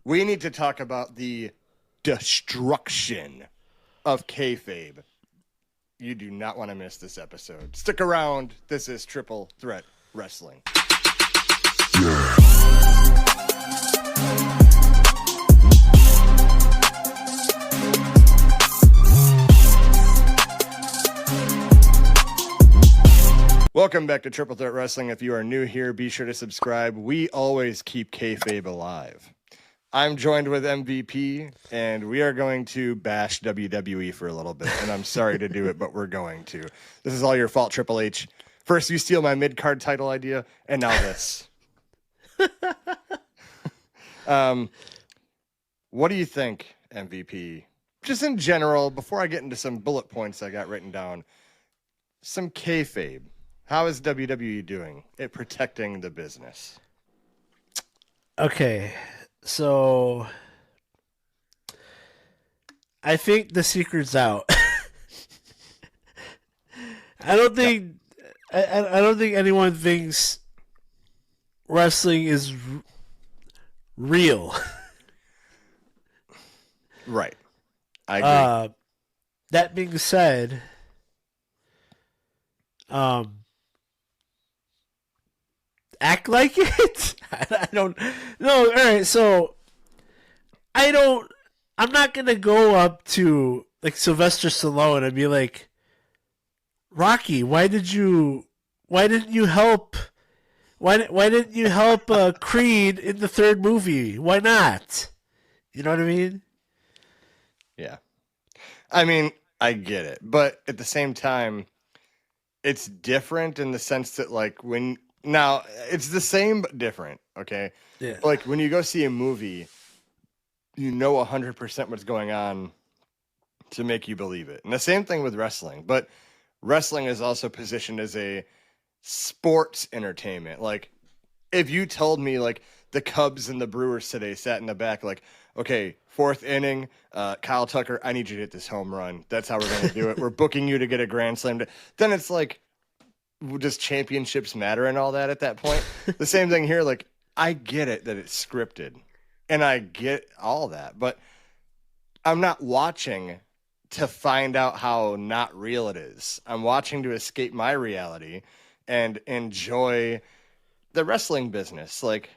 We need to talk about the destruction of Kayfabe. You do not want to miss this episode. Stick around. This is Triple Threat Wrestling. Welcome back to Triple Threat Wrestling. If you are new here, be sure to subscribe. We always keep Kayfabe alive. I'm joined with MVP, and we are going to bash WWE for a little bit. And I'm sorry to do it, but we're going to. This is all your fault, Triple H. First, you steal my mid-card title idea, and now this. What do you think, MVP? Just in general, before I get into some bullet points I got written down, some kayfabe. How is WWE doing at protecting the business? Okay, so I think the secret's out. I don't think anyone thinks wrestling is real. Right. I agree. That being said, act like it. I don't know. All right, so I'm not gonna go up to like Sylvester Stallone and be like, Rocky, why didn't you help Creed in the third movie? Why not? You know what I mean? Yeah. I mean, I get it, but at the same time, it's different in the sense that like now it's the same but different, okay? Yeah. Like when you go see a movie, you know 100% what's going on to make you believe it. And the same thing with wrestling, but wrestling is also positioned as a sports entertainment. Like if you told me like the Cubs and the Brewers today sat in the back like, okay, fourth inning, Kyle Tucker, I need you to hit this home run. That's how we're going to do it. We're booking you to get a grand slam. Then it's like, does championships matter and all that at that point? The same thing here. Like, I get it that it's scripted and I get all that, but I'm not watching to find out how not real it is. I'm watching to escape my reality and enjoy the wrestling business. Like,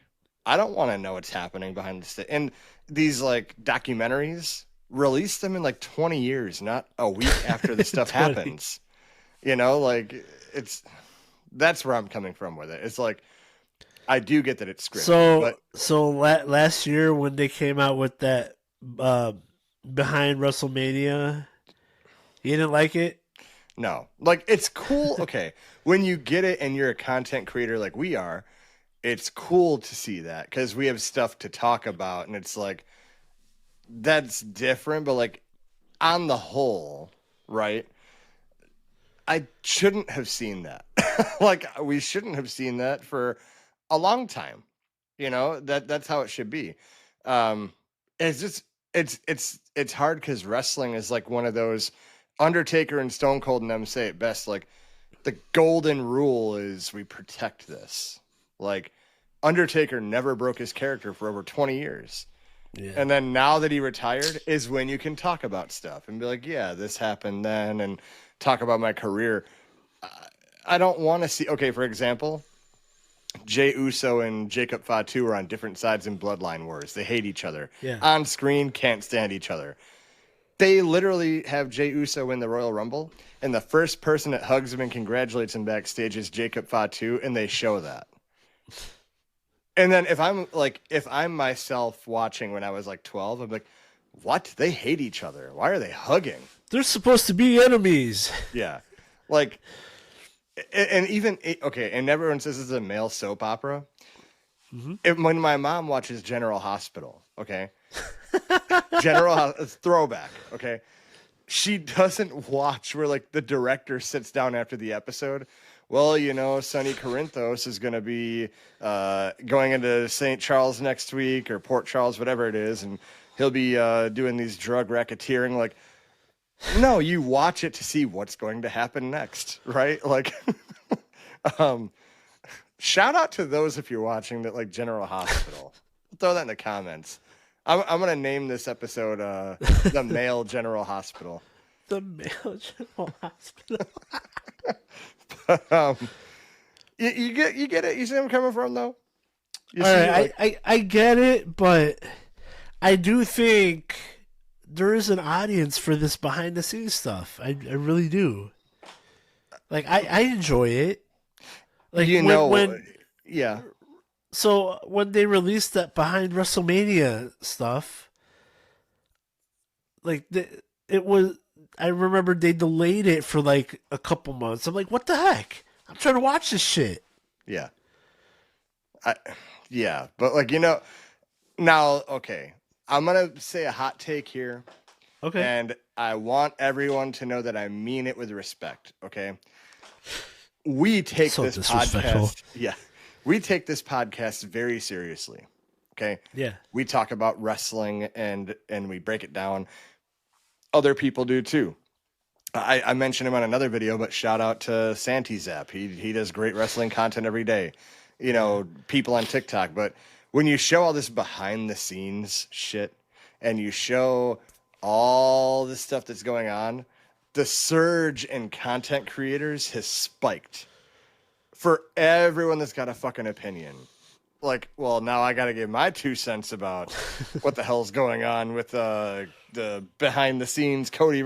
I don't want to know what's happening behind the stage. And these like documentaries, release them in like 20 years, not a week after the stuff happens. You know, like that's where I'm coming from with it. It's like, I do get that it's scripted. So last year when they came out with that behind WrestleMania, you didn't like it? No, like it's cool. Okay. When you get it and you're a content creator like we are, it's cool to see that because we have stuff to talk about and it's like, that's different, but like on the whole, right? I shouldn't have seen that. Like we shouldn't have seen that for a long time. You know, that's how it should be. It's just, it's hard because wrestling is like one of those. Undertaker and Stone Cold and them say it best. Like the golden rule is we protect this. Like Undertaker never broke his character for over 20 years. Yeah. And then now that he retired is when you can talk about stuff and be like, yeah, this happened then and talk about my career. I don't want to see, okay, for example, Jey Uso and Jacob Fatu are on different sides in Bloodline Wars. They hate each other. Yeah. On screen, can't stand each other. They literally have Jey Uso win the Royal Rumble, and the first person that hugs him and congratulates him backstage is Jacob Fatu, and they show that. And then if I'm myself watching when I was like 12, I'm like, what? They hate each other. Why are they hugging? They're supposed to be enemies. Yeah. Like, and even, okay, and everyone says this is a male soap opera. Mm-hmm. When my mom watches General Hospital, okay? Throwback, okay? She doesn't watch where like the director sits down after the episode. Well, you know, Sonny Corinthos is going to be going into St. Charles next week or Port Charles, whatever it is, and he'll be doing these drug racketeering. Like, no, you watch it to see what's going to happen next, right? Like, shout out to those if you're watching that like General Hospital. Throw that in the comments. I'm gonna name this episode the Male General Hospital. The male general hospital. um, you get it. You see where I'm coming from, though. You All see, right, I get it, but I do think there is an audience for this behind the scenes stuff. I really do. Like I enjoy it. Like when yeah, so when they released that behind WrestleMania stuff, like it was. I remember they delayed it for like a couple months. I'm like, what the heck? I'm trying to watch this shit. yeah, yeah. But like now, okay, I'm gonna say a hot take here, Okay. and I want everyone to know that I mean it with respect. Okay, we take So this disrespectful. podcast, yeah, we take this podcast very seriously. Okay, Yeah. we talk about wrestling and we break it down. Other people do too. I mentioned him on another video, but shout out to Santi Zap. He does great wrestling content every day. People on TikTok. But when you show all this behind the scenes shit and you show all the stuff that's going on, the surge in content creators has spiked for everyone that's got a fucking opinion. Like, well, now I got to give my 2 cents about what the hell's going on with the behind the scenes Cody.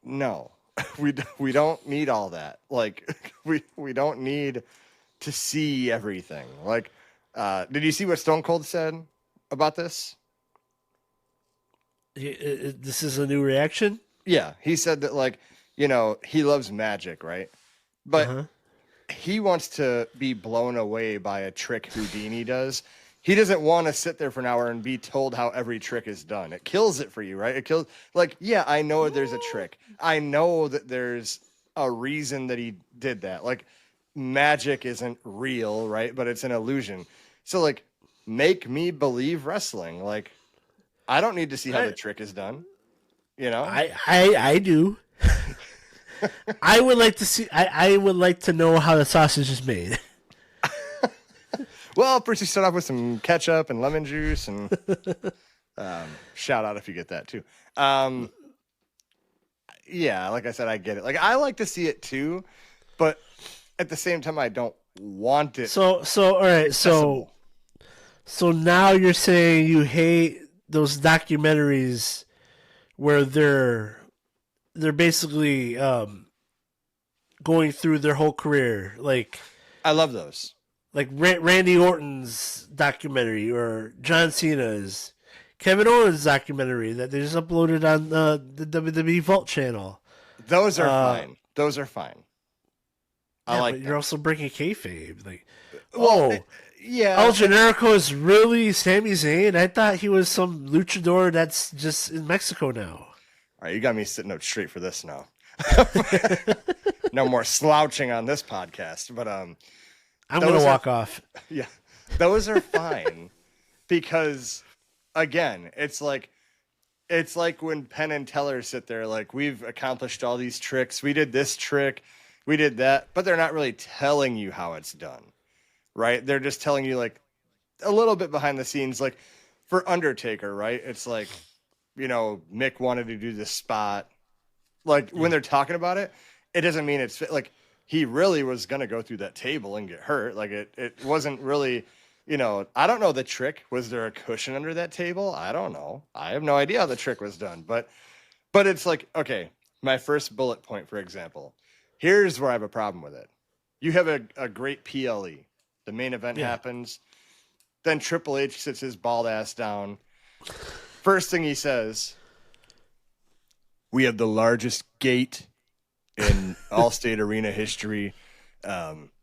No, we don't need all that. Like, we don't need to see everything. Like, did you see what Stone Cold said about this? This is a new reaction. Yeah, he said that, like, he loves magic, right? But he wants to be blown away by a trick Houdini does. He doesn't want to sit there for an hour and be told how every trick is done. It kills it for you, right? It kills, like, yeah, I know there's a trick. I know that there's a reason that he did that. Like, magic isn't real, right? But it's an illusion. So, like, make me believe wrestling. Like, I don't need to see how the trick is done. I do. I would like to see. I would like to know how the sausage is made. Well, first you start off with some ketchup and lemon juice, and shout out if you get that too. Yeah, like I said, I get it. Like, I like to see it too, but at the same time, I don't want it. So all right. So now you're saying you hate those documentaries where they're basically going through their whole career, like I love those. Like Randy Orton's documentary or John Cena's, Kevin Owens' documentary that they just uploaded on the WWE Vault channel. Those are fine. Those are fine. I like. But you're also breaking kayfabe. Like, yeah. El Generico is really Sami Zayn? I thought he was some luchador that's just in Mexico now. All right, you got me sitting up straight for this now. No more slouching on this podcast, but I'm going to walk off. Yeah, those are fine because, again, it's like when Penn and Teller sit there, like, we've accomplished all these tricks. We did this trick, we did that, but they're not really telling you how it's done, right? They're just telling you, like, a little bit behind the scenes. Like, for Undertaker, right? It's like, Mick wanted to do this spot. Like, when they're talking about it, it doesn't mean it's like, he really was going to go through that table and get hurt. Like, it wasn't really, I don't know the trick. Was there a cushion under that table? I don't know. I have no idea how the trick was done. But it's like, okay, my first bullet point, for example, here's where I have a problem with it. You have a great PLE. The main event happens. Then Triple H sits his bald ass down. First thing he says, we have the largest gate in Allstate Arena history.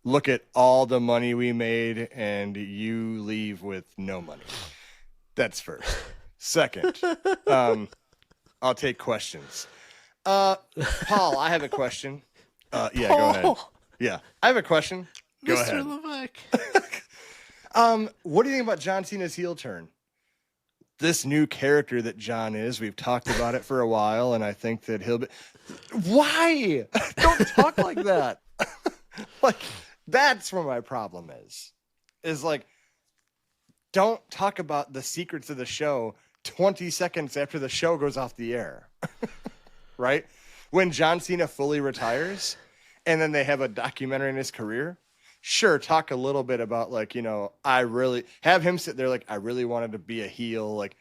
Look at all the money we made, and you leave with no money. That's first. Second, I'll take questions. Paul, I have a question. Yeah, go ahead. Yeah, I have a question. Go Mr. ahead. Levesque. What do you think about John Cena's heel turn? This new character that John is, we've talked about it for a while, and I think that he'll be... Why? Don't talk like that. Like, that's where my problem is. Is like, don't talk about the secrets of the show 20 seconds after the show goes off the air. Right? When John Cena fully retires and then they have a documentary in his career, sure, talk a little bit about, like, you know, I really have him sit there like, I really wanted to be a heel. Like,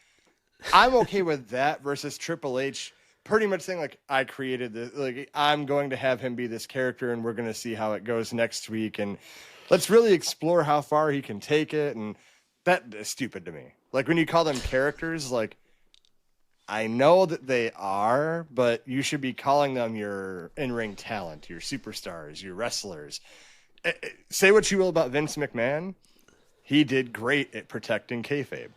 I'm okay with that versus Triple H pretty much saying, like, I created this, like, I'm going to have him be this character and we're going to see how it goes next week. And let's really explore how far he can take it. And that is stupid to me. Like, when you call them characters, like, I know that they are, but you should be calling them your in-ring talent, your superstars, your wrestlers. Say what you will about Vince McMahon. He did great at protecting kayfabe.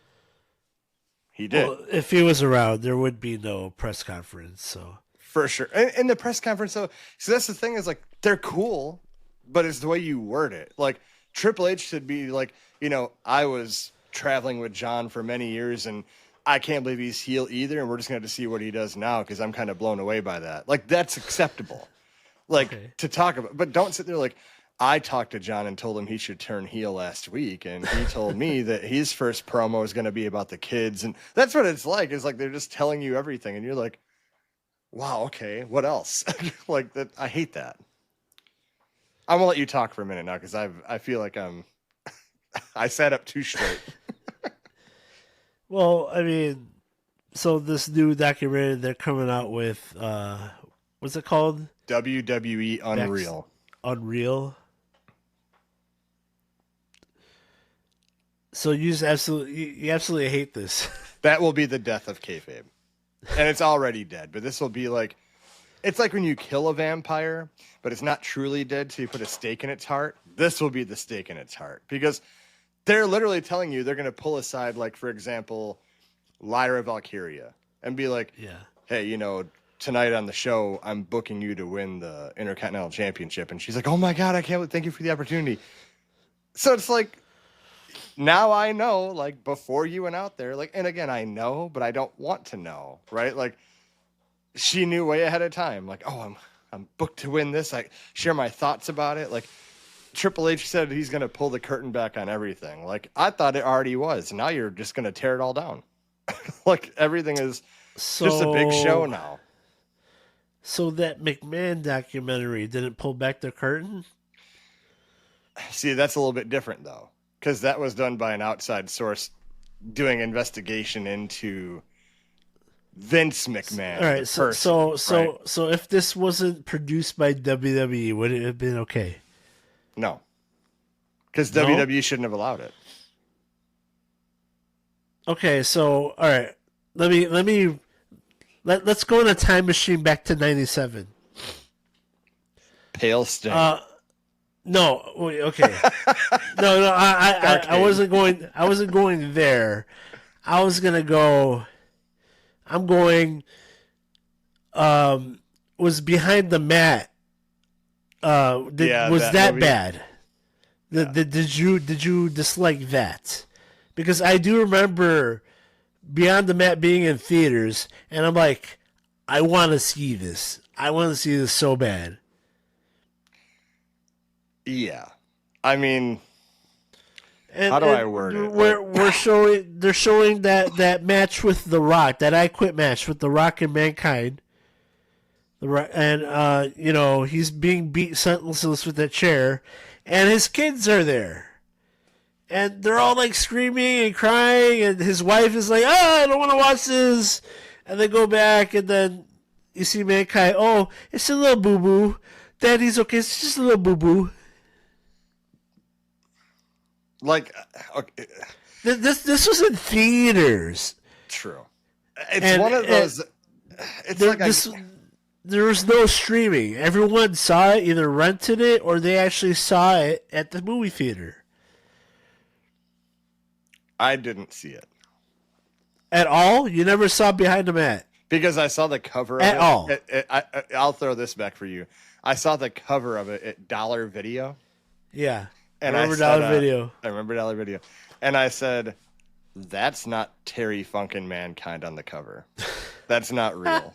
He did. Well, if he was around, there would be no press conference. So For sure. And the press conference, so that's the thing is, like, they're cool, but it's the way you word it. Like, Triple H should be like, you know, I was traveling with John for many years, and I can't believe he's heel either, and we're just going to have to see what he does now because I'm kind of blown away by that. Like, that's acceptable. Like, okay. to talk about, but don't sit there like, I talked to John and told him he should turn heel last week, and he told me that his first promo is going to be about the kids, and that's what it's like. It's like they're just telling you everything, and you're like, wow, okay, what else? Like, that, I hate that. I'm gonna let you talk for a minute now because I feel like I sat up too straight. Well, I mean, so this new documentary they're coming out with, what's it called? WWE Unreal. Unreal. So you just you absolutely hate this. That will be the death of kayfabe, and it's already dead. But this will be like, it's like when you kill a vampire, but it's not truly dead, so you put a stake in its heart. This will be the stake in its heart because they're literally telling you they're going to pull aside, like, for example, Lyra Valkyria, and be like, Yeah. hey, you know, tonight on the show, I'm booking you to win the Intercontinental Championship. And she's like, oh my God, I can't wait. Thank you for the opportunity. So it's like, now I know, like, before you went out there, like, and again, I know, but I don't want to know, right? Like, she knew way ahead of time, like, oh, I'm booked to win this. I share my thoughts about it. Like, Triple H said he's going to pull the curtain back on everything. Like, I thought it already was. Now you're just going to tear it all down. Like, everything is just a big show now. So that McMahon documentary didn't pull back the curtain? See, that's a little bit different, though, because that was done by an outside source doing investigation into Vince McMahon. All right, so if this wasn't produced by WWE, would it have been okay? No, because No? WWE shouldn't have allowed it. Okay, so all right, let's go in a time machine back to '97. Pale Sting. No, wait, okay, no, I wasn't going. I wasn't going there. I was gonna go. I'm going. Was behind the mat. Was that movie. bad? Yeah. Did you dislike that? Because I do remember Beyond the Mat being in theaters, and I'm like, I want to see this. I want to see this so bad. Yeah, I mean, And, how do I word it? We're showing. They're showing that match with The Rock, that I Quit match with The Rock and Mankind. And you know, he's being beat senseless with that chair, and his kids are there. And they're all like screaming and crying, and his wife is like, I don't want to watch this. And they go back, and then you see Mankind, oh, it's a little boo-boo. Daddy's okay, it's just a little boo-boo. Like, okay, This was in theaters. true. It's one of those. It's There was no streaming. Everyone saw it, either rented it or they actually saw it at the movie theater. I didn't see it At all? You never saw Behind the Mat? because I saw the cover of At it. all? I'll throw this back for you. I saw the cover of it at Dollar Video. Yeah. And I remember said, Dollar Video. I remember Dollar Video. And I said, that's not Terry Funk and Mankind on the cover. That's not real.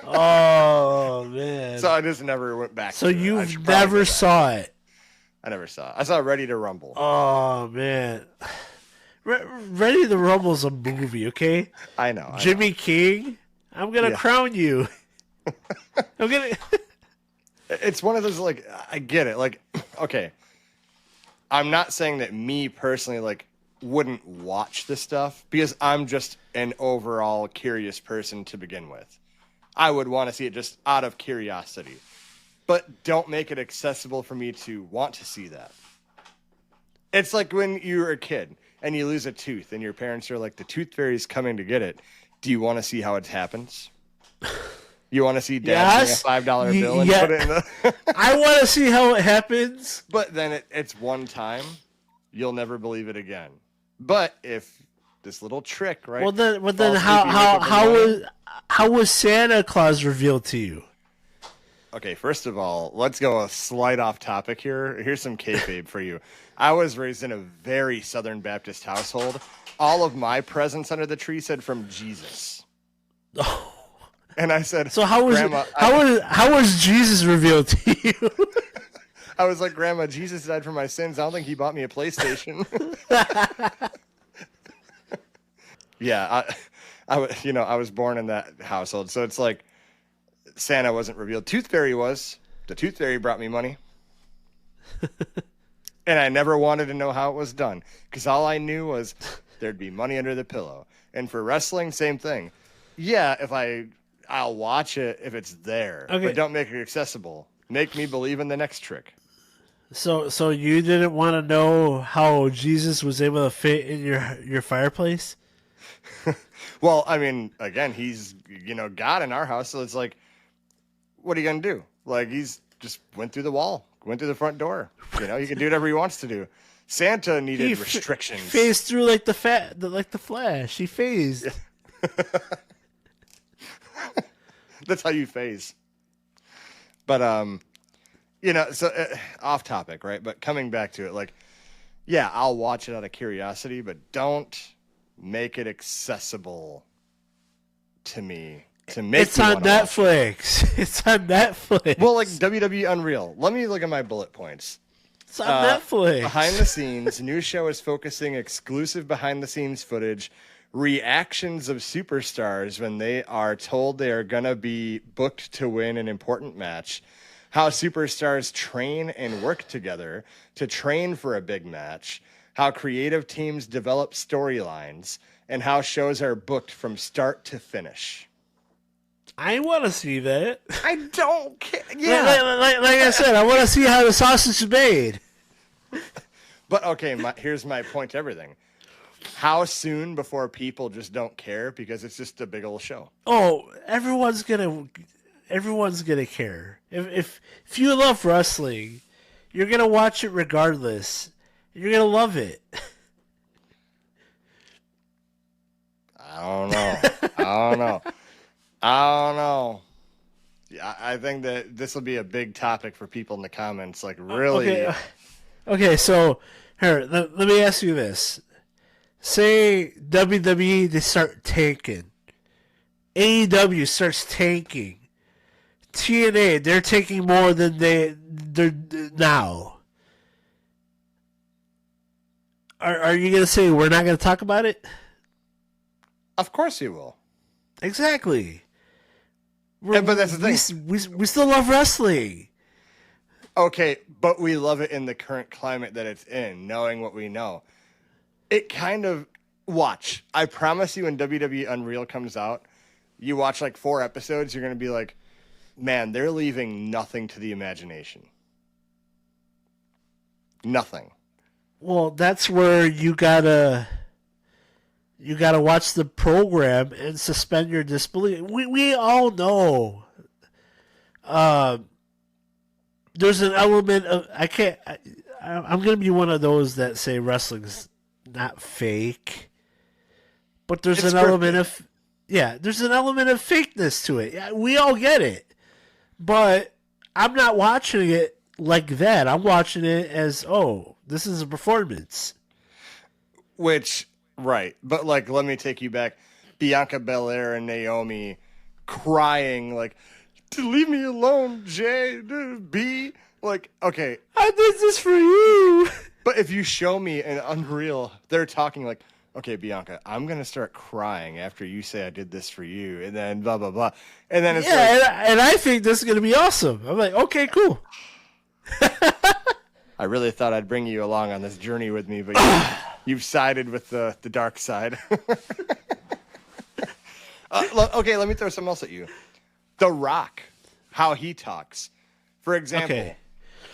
Oh, man. So I just never went back So to it. I you've should probably never go back. saw it? I never saw it. I saw Ready to Rumble. Oh, man. Ready to Rumble's a movie, okay? I know. Jimmy King, I'm gonna crown you. I'm gonna. It's one of those, like, I get it. Like, okay, I'm not saying that me personally, like, wouldn't watch this stuff because I'm just an overall curious person to begin with. I would want to see it just out of curiosity, but don't make it accessible for me to want to see that. It's like when you're a kid and you lose a tooth and your parents are like, the tooth fairy's coming to get it. Do you want to see how it happens? You want to see Dad bring a $5 bill and put it in the... I want to see how it happens. But then it's one time. You'll never believe it again. But if this little trick, right? Well, then how was Santa Claus revealed to you? Okay, first of all, let's go a slight off topic here. Here's some kayfabe for you. I was raised in a very Southern Baptist household. All of my presents under the tree said from Jesus. Oh. And I said, so how was Jesus revealed to you? I was like, Grandma, Jesus died for my sins. I don't think he bought me a PlayStation. Yeah, I was born in that household, so it's like Santa wasn't revealed. Tooth Fairy was. The Tooth Fairy brought me money. And I never wanted to know how it was done because all I knew was there'd be money under the pillow. And for wrestling, same thing. Yeah, I'll watch it if it's there, but don't make it accessible. Make me believe in the next trick. So you didn't want to know how Jesus was able to fit in your fireplace? Well, I mean, again, he's God in our house, so it's like, what are you gonna do? Like, he's just went through the wall, went through the front door. He can do whatever he wants to do. Santa needed restrictions. Phased through like the Flash. He phased. That's how you phase. But so off topic, right? But coming back to it, like, yeah, I'll watch it out of curiosity, but don't make it accessible to me to make it's on Netflix. It's on Netflix. Well, like WWE Unreal. Let me look at my bullet points. It's on Netflix. Behind the scenes, new show is focusing exclusive behind the scenes footage, reactions of superstars when they are told they are going to be booked to win an important match, how superstars train and work together to train for a big match, how creative teams develop storylines, and how shows are booked from start to finish. I want to see that. I don't care. Yeah. Like I said, I want to see how the sausage is made. But okay, here's my point to everything. How soon before people just don't care because it's just a big old show? Oh, everyone's gonna care. If you love wrestling, you're gonna watch it regardless. You're gonna love it. I don't know. Yeah, I think that this will be a big topic for people in the comments. Like, really? Okay. So here, let me ask you this. Say WWE, they start tanking. AEW starts tanking. TNA, they're taking more than they're now. Are you going to say we're not going to talk about it? Of course you will. Exactly. But that's the thing. We still love wrestling. Okay, but we love it in the current climate that it's in, knowing what we know. It kind of... Watch. I promise you when WWE Unreal comes out, you watch like 4 episodes, you're going to be like, man, they're leaving nothing to the imagination. Nothing. Well, that's where you gotta watch the program and suspend your disbelief. We all know. There's an element of I'm gonna be one of those that say wrestling's not fake, but there's an element of fakeness to it. Yeah, we all get it, but I'm not watching it like that. I'm watching it as, oh, this is a performance. Which, right. But, like, let me take you back. Bianca Belair and Naomi crying, like, leave me alone, J, B. Like, okay. I did this for you. But if you show me an Unreal, they're talking like, okay, Bianca, I'm gonna start crying after you say I did this for you, and then blah blah blah, and then it's and I think this is gonna be awesome. I'm like, okay, cool. I really thought I'd bring you along on this journey with me, but you've sided with the dark side. Okay, let me throw something else at you. The Rock, how he talks. For example,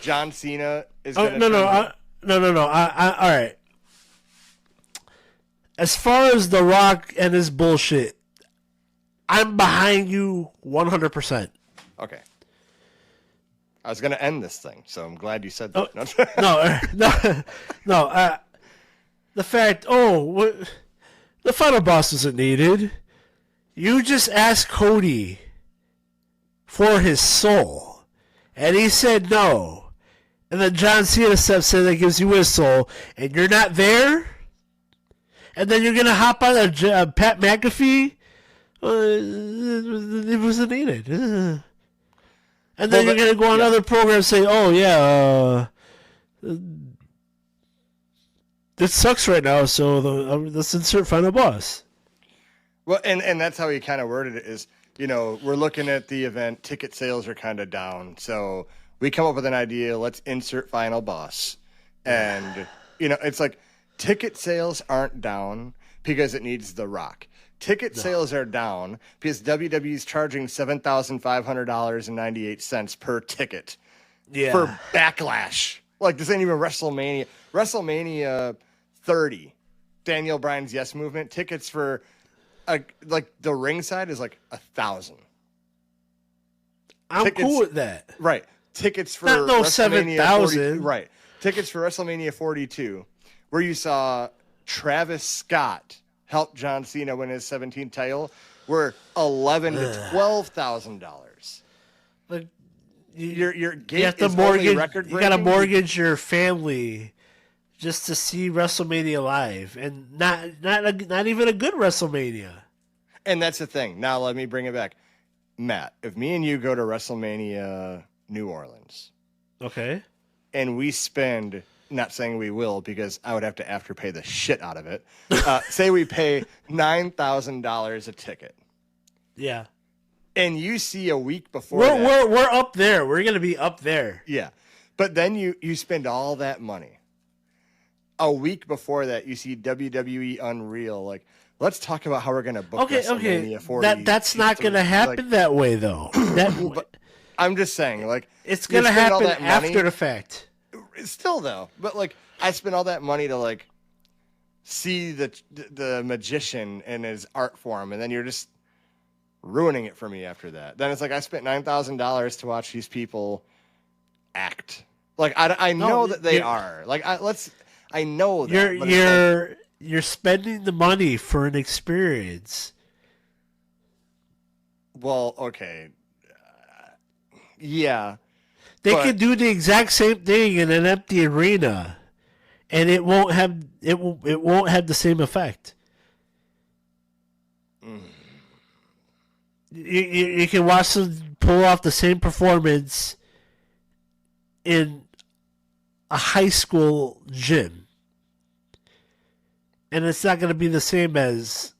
John Cena is going to... No. All right. As far as The Rock and his bullshit, I'm behind you 100%. Okay. I was going to end this thing, so I'm glad you said that. No. The fact, the final boss isn't needed. You just asked Cody for his soul, and he said no. And then John Cena steps in and gives you his soul, and you're not there? And then you're going to hop on a Pat McAfee? It wasn't needed. And then you're going to go on other programs and say, this sucks right now, so let's insert final boss. Well, and that's how he kind of worded it is, we're looking at the event, ticket sales are kind of down, so we come up with an idea, let's insert final boss. And, it's like ticket sales aren't down because it needs The Rock. Ticket sales are down because WWE's charging $7,500.98 per ticket for Backlash. Like, this ain't even WrestleMania. WrestleMania 30, Daniel Bryan's Yes Movement, tickets for, like, the ringside is like 1,000. I'm cool with that. Right. Tickets for not no 7,000. Right. Tickets for WrestleMania 42, where you saw Travis Scott help John Cena win his 17th title, were $11,000 to $12,000. Like, your gate you have to is mortgage. only record breaking. You got to mortgage your family just to see WrestleMania live, and not even a good WrestleMania. And that's the thing. Now let me bring it back, Matt. If me and you go to WrestleMania New Orleans, okay, and we spend, not saying we will because I would have to afterpay the shit out of it. Say we pay $9,000 a ticket. Yeah. And you see a week before we're up there. We're gonna be up there. Yeah. But then you spend all that money. A week before that, you see WWE Unreal. Like, let's talk about how we're gonna book WrestleMania 40. That's not gonna happen that way though. But I'm just saying, like, it's gonna happen after the fact. Still though, but like, I spent all that money to like see the magician in his art form, and then you're just ruining it for me after that. Then it's like I spent $9,000 to watch these people act. Like I know that they are. Like I know that you're spending the money for an experience. Well, okay, yeah. They could do the exact same thing in an empty arena, and it won't have the same effect. You can watch them pull off the same performance in a high school gym, and it's not going to be the same as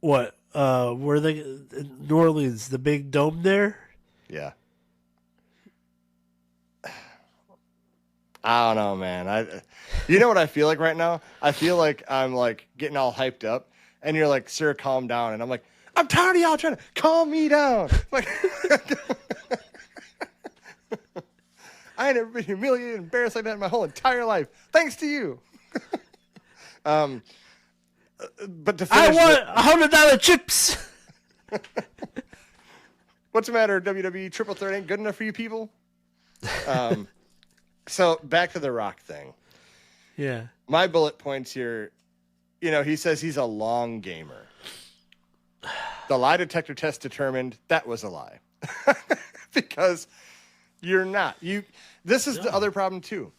what were they in New Orleans, the big dome there? Yeah. I don't know, man. You know what I feel like right now? I feel like I'm like getting all hyped up, and you're like, "Sir, calm down," and I'm like, "I'm tired of y'all trying to calm me down." Like, I ain't never been humiliated and embarrassed like that in my whole entire life, thanks to you. But to finish, I want $100 chips. What's the matter? WWE Triple Threat ain't good enough for you people. So back to the Rock thing. Yeah. My bullet points here, he says he's a long gamer. The lie detector test determined that was a lie. Because you're not. This is the other problem too.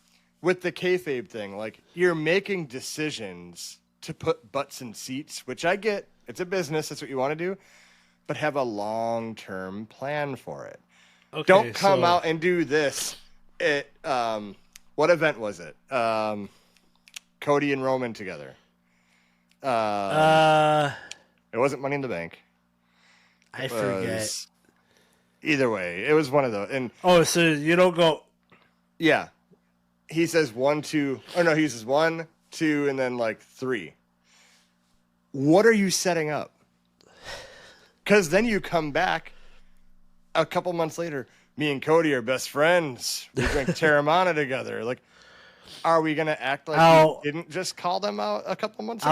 With the kayfabe thing, like, you're making decisions to put butts in seats, which I get. It's a business. That's what you want to do. But have a long-term plan for it. Okay, don't come out and do this. What event was it? Cody and Roman together. Uh, It wasn't Money in the Bank. I forget. Either way, it was one of those. And oh, so you don't go. yeah, he says 1, 2. Oh no, he says 1, 2, and then like 3. What are you setting up? Because then you come back a couple months later. Me and Cody are best friends. We drink Terramana together. Like, are we gonna act like you didn't just call them out a couple months ago?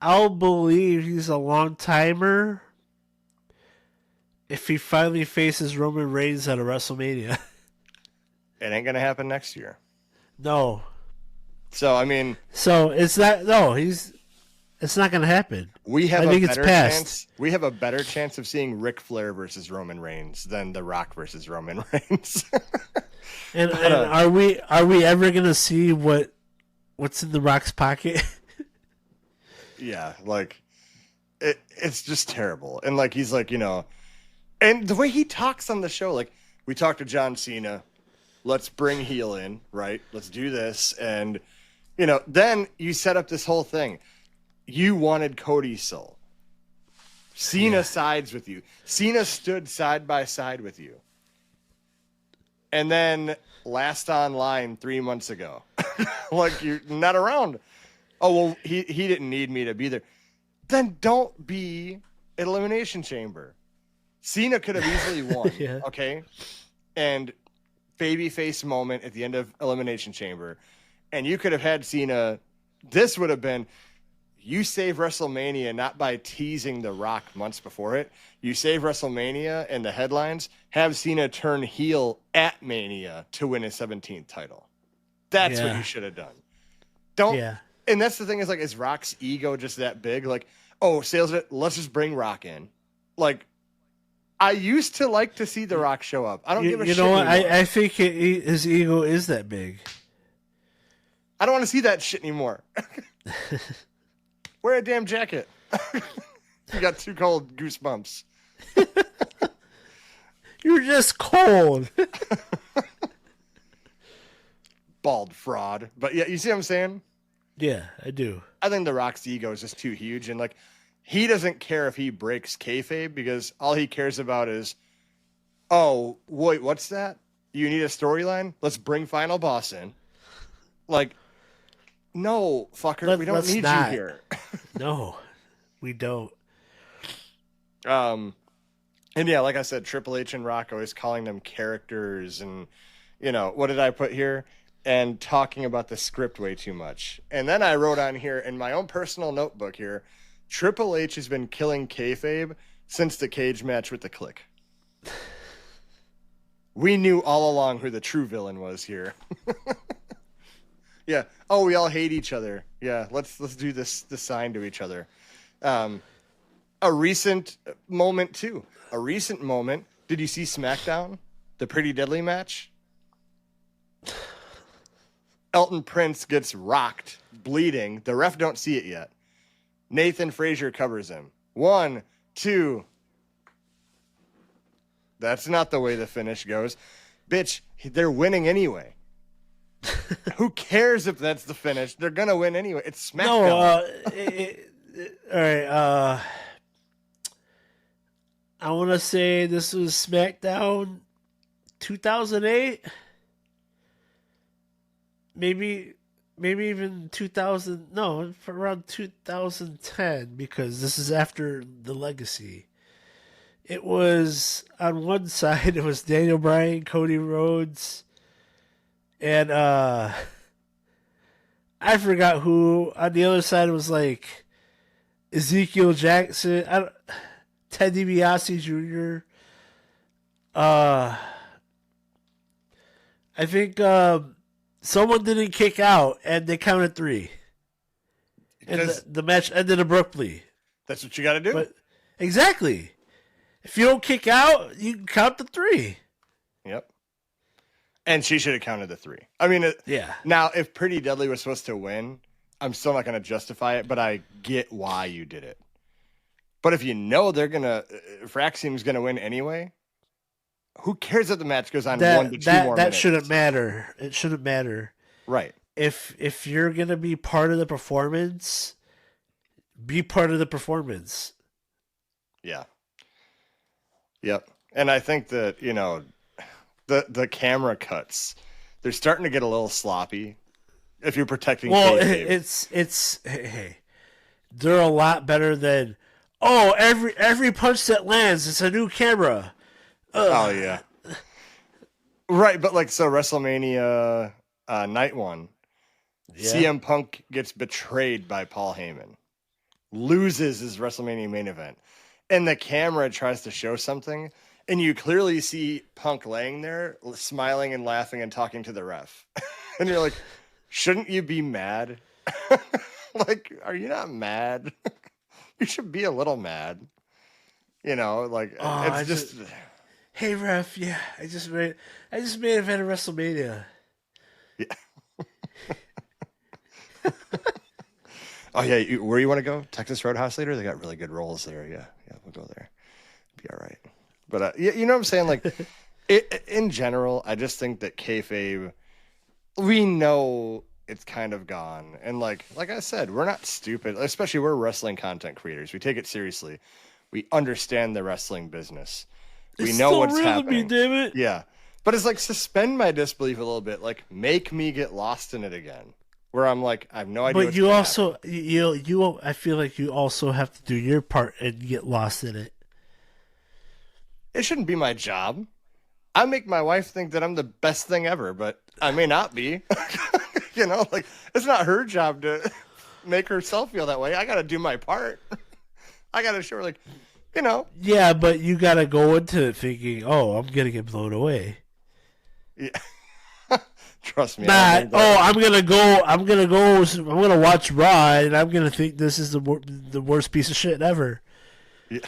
I'll believe he's a long timer if he finally faces Roman Reigns at a WrestleMania. It ain't gonna happen next year. No. So I mean, it's not gonna happen. We have a better chance. We have a better chance of seeing Ric Flair versus Roman Reigns than The Rock versus Roman Reigns. and are we ever gonna see what's in The Rock's pocket? Yeah, like it's just terrible. And like he's like, and the way he talks on the show, like we talked to John Cena, let's bring heel in, right? Let's do this, and then you set up this whole thing. You wanted Cody's soul. Cena sides with you. Cena stood side by side with you. And then last online 3 months ago, like you're not around. Oh, well, he didn't need me to be there. Then don't be at Elimination Chamber. Cena could have easily won, okay? And babyface moment at the end of Elimination Chamber. And you could have had Cena. This would have been... You save WrestleMania not by teasing The Rock months before it. You save WrestleMania and the headlines, have Cena turn heel at Mania to win his 17th title. That's what you should have done. And that's the thing is Rock's ego just that big? Like, oh, let's just bring Rock in. Like, I used to like to see The Rock show up. I don't give a shit. You know what? I think his ego is that big. I don't want to see that shit anymore. Wear a damn jacket. You got too cold goosebumps. You're just cold. Bald fraud. But yeah, you see what I'm saying? Yeah, I do. I think The Rock's ego is just too huge. And like, he doesn't care if he breaks kayfabe because all he cares about is, oh, wait, what's that? You need a storyline? Let's bring Final Boss in. Like, no, fucker, we don't need you here. No, we don't. And yeah, like I said, Triple H and Rock always calling them characters and, what did I put here? And talking about the script way too much. And then I wrote on here in my own personal notebook here, Triple H has been killing kayfabe since the cage match with the Click. We knew all along who the true villain was here. Yeah. Oh, we all hate each other. Yeah. Let's do this sign to each other. A recent moment too. A recent moment. Did you see SmackDown? The Pretty Deadly match? Elton Prince gets rocked, bleeding. The ref don't see it yet. Nathan Frazier covers him. 1, 2. That's not the way the finish goes. Bitch, they're winning anyway. Who cares if that's the finish? They're gonna win anyway. It's SmackDown. All right. I want to say this was SmackDown 2008. Maybe even 2000. No, for around 2010 because this is after the Legacy. It was on one side. It was Daniel Bryan, Cody Rhodes. And I forgot who. On the other side, it was like Ezekiel Jackson, Ted DiBiase Jr. I think someone didn't kick out, and they counted 3. And the match ended abruptly. That's what you got to do. But, exactly. If you don't kick out, you can count to 3. Yep. And she should have counted the 3. I mean, yeah. Now, if Pretty Deadly was supposed to win, I'm still not going to justify it, but I get why you did it. But if you know if Raxium's going to win anyway, who cares if the match goes on 1 to 2 more minutes? That shouldn't matter. It shouldn't matter. Right. if you're gonna be part of the performance, be part of the performance. Yeah. Yep. And I think that, the camera cuts, they're starting to get a little sloppy if you're protecting Well, kayfabe. it's hey, they're a lot better than every punch that lands, it's a new camera. Oh yeah. Right, but like so WrestleMania night one, Yeah. CM Punk gets betrayed by Paul Heyman, loses his WrestleMania main event, and the camera tries to show something, and you clearly see Punk laying there, smiling and laughing and talking to the ref, and you're like, shouldn't you be mad? Like, are you not mad? You should be a little mad. Like it's just. Hey ref, yeah, I just made event at WrestleMania. Yeah. Oh yeah, where you want to go? Texas Roadhouse later? They got really good rolls there. Yeah, we'll go there. Be all right. But you know what I'm saying? Like, in general, I just think that kayfabe, we know it's kind of gone, and like I said, we're not stupid. Especially we're wrestling content creators. We take it seriously. We understand the wrestling business. We know what's happening. Damn it. Yeah, but it's like suspend my disbelief a little bit. Like make me get lost in it again. Where I'm like, I have no idea. But you also, you, I feel like you also have to do your part and get lost in it. It shouldn't be my job. I make my wife think that I'm the best thing ever, but I may not be. Like it's not her job to make herself feel that way. I got to do my part. I got to show her, like, Yeah, but you got to go into it thinking, oh, I'm going to get blown away. Yeah. Trust me. I'm gonna watch Raw, and I'm gonna think this is the worst piece of shit ever. Yeah.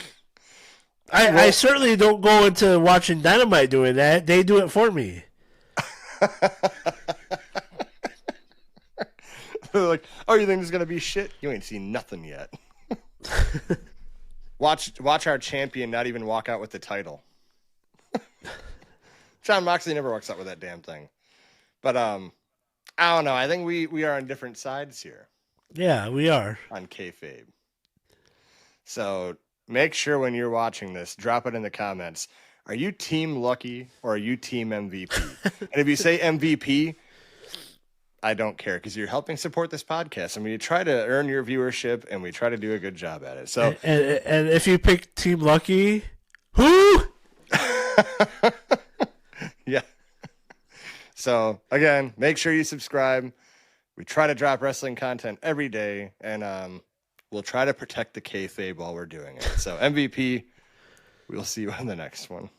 I certainly don't go into watching Dynamite doing that. They do it for me. They're like, oh, you think it's gonna be shit? You ain't seen nothing yet. Watch our champion not even walk out with the title. Jon Moxley never walks out with that damn thing. But I don't know. I think we are on different sides here. Yeah, we are. On kayfabe. So make sure when you're watching this, drop it in the comments. Are you Team Lucky or are you Team MVP? And if you say MVP, I don't care because you're helping support this podcast. I mean, you try to earn your viewership and we try to do a good job at it. So, and if you pick Team Lucky, who? Yeah. So again, make sure you subscribe. We try to drop wrestling content every day, and we'll try to protect the kayfabe while we're doing it. So MVP, we'll see you on the next one.